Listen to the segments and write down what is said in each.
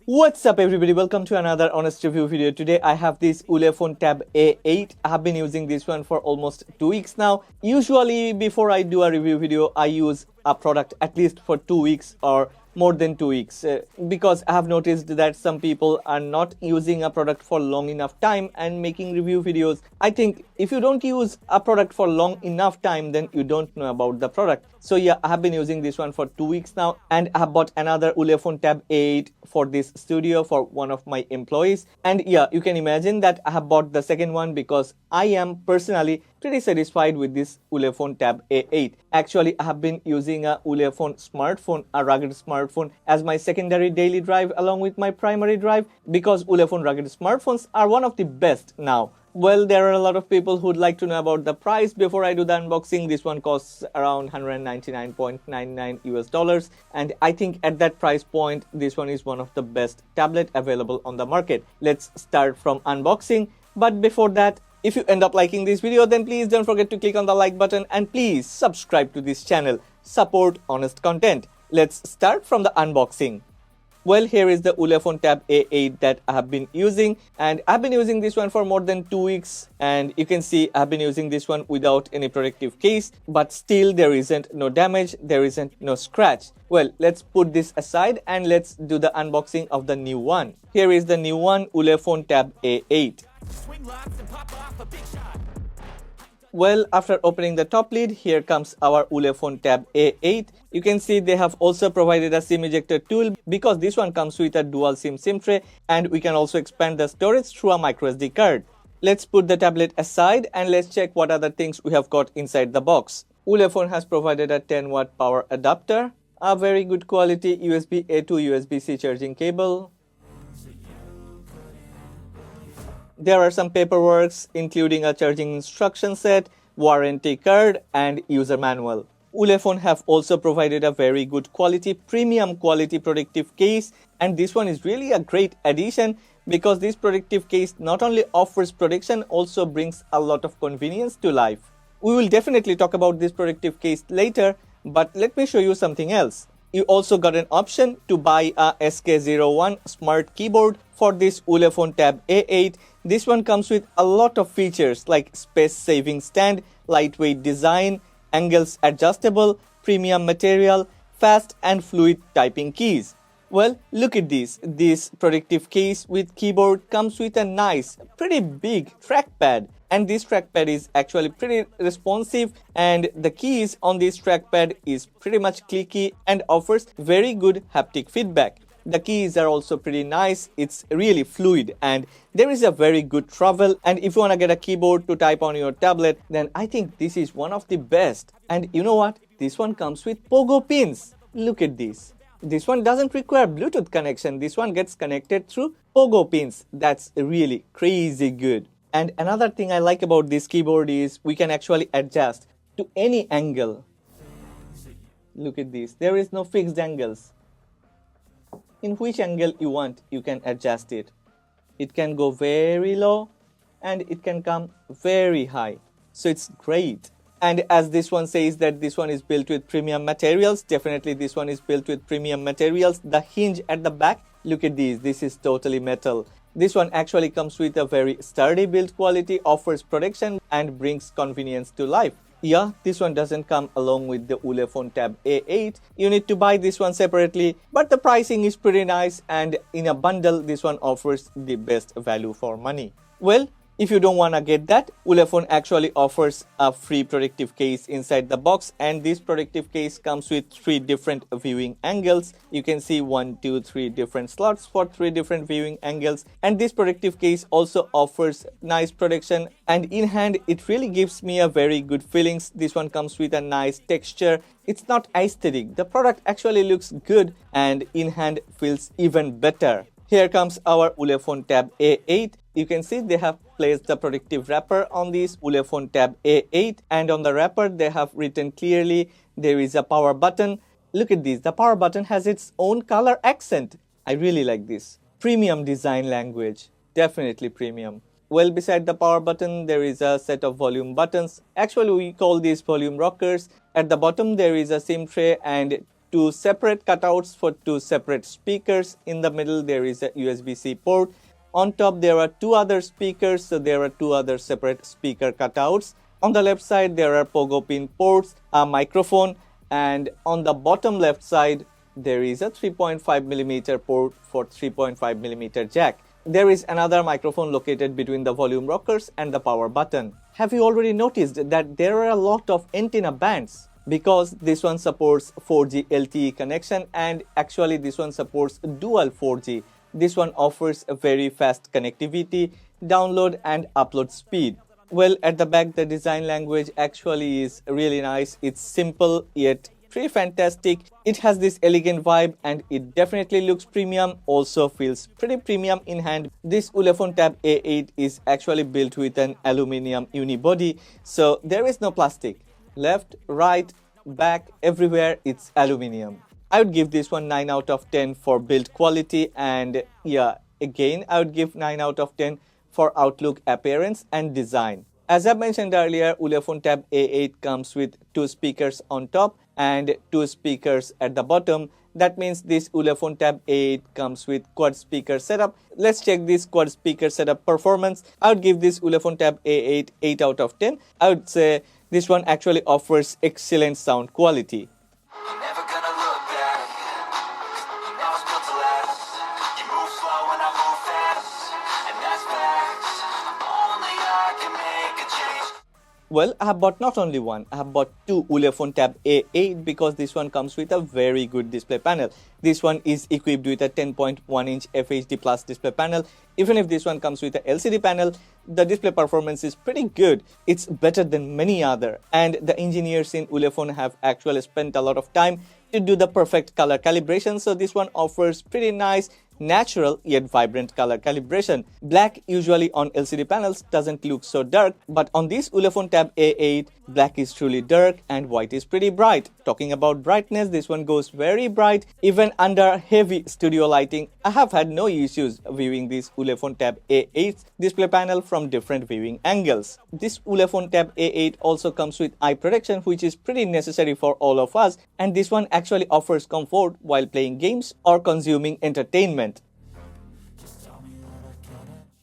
What's up everybody, welcome to another honest review video. Today I have this Ulefone Tab A8. I have been using this one for almost 2 weeks now. Usually before I do a review video, I use a product at least for 2 weeks or more than 2 weeks because I have noticed that some people are not using a product for long enough time and making review videos. I think if you don't use a product for long enough time, then you don't know about the product. So yeah, I have been using this one for 2 weeks now, and I have bought another Ulefone Tab A8 for this studio for one of my employees. And yeah, you can imagine that I have bought the second one because I am personally pretty satisfied with this Ulefone Tab A8. Actually, I have been using a Ulefone smartphone, a rugged smartphone, as my secondary daily drive along with my primary drive, because Ulefone rugged smartphones are one of the best now. Well, there are a lot of people who'd like to know about the price. Before I do the unboxing, this one costs around $199.99 and I think at that price point, this one is one of the best tablet available on the market. Let's start from unboxing. But before that, if you end up liking this video, then please don't forget to click on the like button and please subscribe to this channel. Support honest content. Let's start from the unboxing. Well, here is the Ulefone Tab A8 that I have been using, and I've been using this one for more than 2 weeks, and you can see I've been using this one without any protective case, but still there isn't no damage, there isn't no scratch. Well, let's put this aside and let's do the unboxing of the new one. Here is the new one, Ulefone Tab A8. Well, after opening the top lid, here comes our Ulefone Tab A8. You can see they have also provided a SIM ejector tool because this one comes with a dual SIM tray, and we can also expand the storage through a microSD card. Let's put the tablet aside and let's check what other things we have got inside the box. Ulefone has provided a 10-watt power adapter, a very good quality USB-A to USB-C charging cable. There are some paperwork including a charging instruction set, warranty card and user manual. Ulefone have also provided a very good quality, premium quality protective case, and this one is really a great addition because this protective case not only offers protection, also brings a lot of convenience to life. We will definitely talk about this protective case later, but let me show you something else. You also got an option to buy a SK01 smart keyboard for this Ulefone Tab A8. This one comes with a lot of features like space-saving stand, lightweight design, angles adjustable, premium material, fast and fluid typing keys. Well, look at this. This protective case with keyboard comes with a nice, pretty big trackpad. And this trackpad is actually pretty responsive, and the keys on this trackpad is pretty much clicky and offers very good haptic feedback. The keys are also pretty nice, it's really fluid and there is a very good travel, and if you want to get a keyboard to type on your tablet, then I think this is one of the best. And you know what? This one comes with pogo pins. Look at this. This one doesn't require Bluetooth connection, this one gets connected through pogo pins. That's really crazy good. And another thing I like about this keyboard is we can actually adjust to any angle. Look at this. There is no fixed angles. In which angle you want, you can adjust it. It can go very low and it can come very high. So it's great. And as this one says that this one is built with premium materials, definitely this one is built with premium materials. The hinge at the back, look at this. This is totally metal. This one actually comes with a very sturdy build quality, offers protection and brings convenience to life. Yeah, this one doesn't come along with the Ulefone Tab A8. You need to buy this one separately, but the pricing is pretty nice, and in a bundle, this one offers the best value for money. Well, if you don't want to get that, Ulefone actually offers a free protective case inside the box, and this protective case comes with 3 different viewing angles. You can see 1, 2, 3 different slots for 3 different viewing angles, and this protective case also offers nice protection, and in hand it really gives me a very good feelings. This one comes with a nice texture. It's not aesthetic. The product actually looks good and in hand feels even better. Here comes our Ulefone Tab A8. You can see they have placed the protective wrapper on this Ulefone Tab A8, and on the wrapper they have written clearly there is a power button. Look at this, the power button has its own color accent. I really like this. Premium design language, definitely premium. Well, beside the power button, there is a set of volume buttons. Actually, we call these volume rockers. At the bottom, there is a SIM tray, and two separate cutouts for two separate speakers. In the middle there is a USB-C port. On top there are two other speakers, so there are two other separate speaker cutouts. On the left side there are pogo pin ports, a microphone, and on the bottom left side there is a 3.5mm port for 3.5mm jack. There is another microphone located between the volume rockers and the power button. Have you already noticed that there are a lot of antenna bands? Because this one supports 4G LTE connection, and actually this one supports dual 4G. This one offers a very fast connectivity, download and upload speed. Well, at the back the design language actually is really nice. It's simple yet pretty fantastic. It has this elegant vibe and it definitely looks premium, also feels pretty premium in hand. This Ulefone Tab A8 is actually built with an aluminium unibody, so there is no plastic. Left, right, back, everywhere it's aluminium. I would give this one 9 out of 10 for build quality, and yeah, again I would give 9 out of 10 for outlook, appearance and design. As I mentioned earlier, Ulefone Tab A8 comes with two speakers on top and two speakers at the bottom. That means this Ulefone Tab A8 comes with quad speaker setup. Let's check this quad speaker setup performance. I would give this Ulefone Tab A8 8 out of 10. I would say this one actually offers excellent sound quality. Well, I have bought not only one, I have bought two Ulefone Tab A8 because this one comes with a very good display panel. This one is equipped with a 10.1-inch FHD Plus display panel. Even if this one comes with a LCD panel, the display performance is pretty good. It's better than many other, and the engineers in Ulefone have actually spent a lot of time to do the perfect color calibration, so this one offers pretty nice, natural yet vibrant color calibration. Black usually on LCD panels doesn't look so dark, but on this Ulefone Tab A8, black is truly dark and white is pretty bright. Talking about brightness, this one goes very bright. Even under heavy studio lighting, I have had no issues viewing this Ulefone Tab A8 display panel from different viewing angles. This Ulefone Tab A8 also comes with eye protection, which is pretty necessary for all of us, and this one actually offers comfort while playing games or consuming entertainment.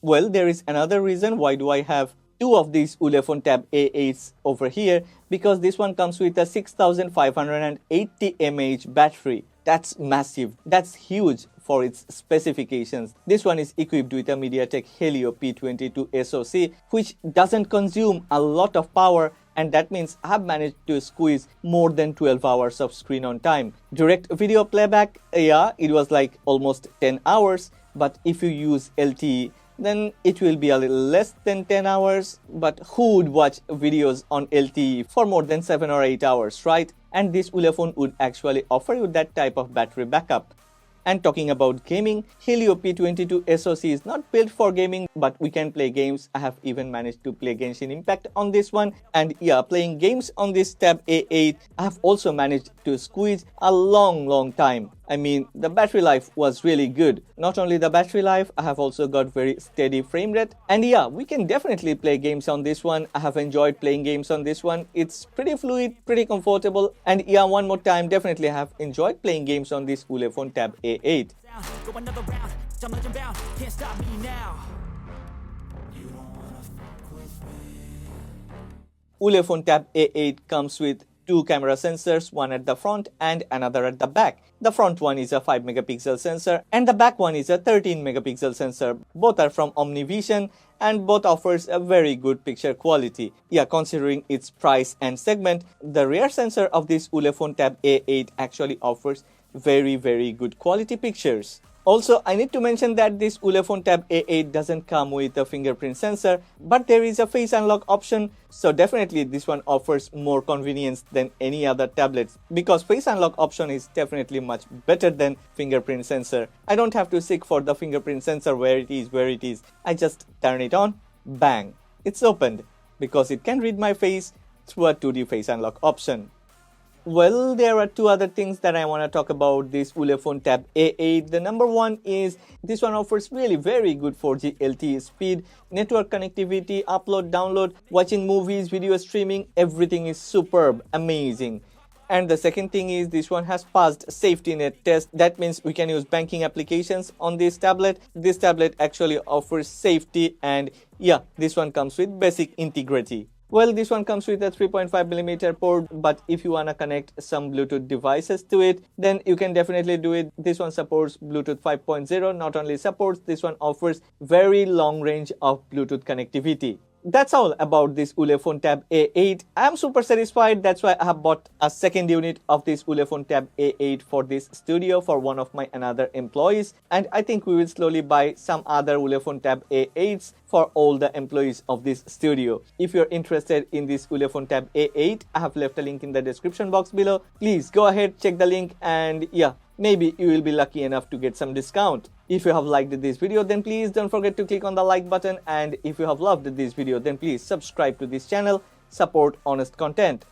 Well, there is another reason why do I have two of these Ulefone Tab A8s over here, because this one comes with a 6580 mAh battery. That's massive. That's huge for its specifications. This one is equipped with a MediaTek Helio P22 SoC, which doesn't consume a lot of power, and that means I have managed to squeeze more than 12 hours of screen on time. Direct video playback, yeah, it was like almost 10 hours, but if you use LTE, then it will be a little less than 10 hours. But who would watch videos on LTE for more than 7 or 8 hours, right? And this Ulefone would actually offer you that type of battery backup. And talking about gaming, Helio P22 SoC is not built for gaming, but we can play games. I have even managed to play Genshin Impact on this one. And yeah, playing games on this Tab A8, I have also managed to squeeze a long time. I mean, the battery life was really good. Not only the battery life, I have also got very steady frame rate. And yeah, we can definitely play games on this one. I have enjoyed playing games on this one. It's pretty fluid, pretty comfortable. And yeah, one more time, definitely have enjoyed playing games on this Ulefone Tab A8. Ulefone Tab A8 comes with two camera sensors, one at the front and another at the back. The front one is a 5 megapixel sensor and the back one is a 13 megapixel sensor. Both are from OmniVision and both offers a very good picture quality. Yeah, considering its price and segment, the rear sensor of this Ulefone Tab A8 actually offers very good quality pictures. Also, I need to mention that this Ulefone Tab A8 doesn't come with a fingerprint sensor, but there is a face unlock option, so definitely this one offers more convenience than any other tablets, because face unlock option is definitely much better than fingerprint sensor. I don't have to seek for the fingerprint sensor where it is. I just turn it on, bang, it's opened, because it can read my face through a 2D face unlock option. Well, there are two other things that I want to talk about this Ulefone Tab A8. The number one is this one offers really very good 4G LTE speed, network connectivity, upload, download, watching movies, video streaming, everything is superb, amazing. And the second thing is this one has passed safety net test. That means we can use banking applications on this tablet. This tablet actually offers safety, and yeah, this one comes with basic integrity. Well, this one comes with a 3.5mm port, but if you wanna connect some Bluetooth devices to it, then you can definitely do it. This one supports Bluetooth 5.0. Not only supports, this one offers very long range of Bluetooth connectivity. That's all about this Ulefone Tab A8. I am super satisfied. That's why I have bought a second unit of this Ulefone Tab A8 for this studio for one of my another employees. And I think we will slowly buy some other Ulefone Tab A8s for all the employees of this studio. If you're interested in this Ulefone Tab A8, I have left a link in the description box below. Please go ahead, check the link, and yeah, maybe you will be lucky enough to get some discount. If you have liked this video, then please don't forget to click on the like button, and if you have loved this video, then please subscribe to this channel. Support honest content.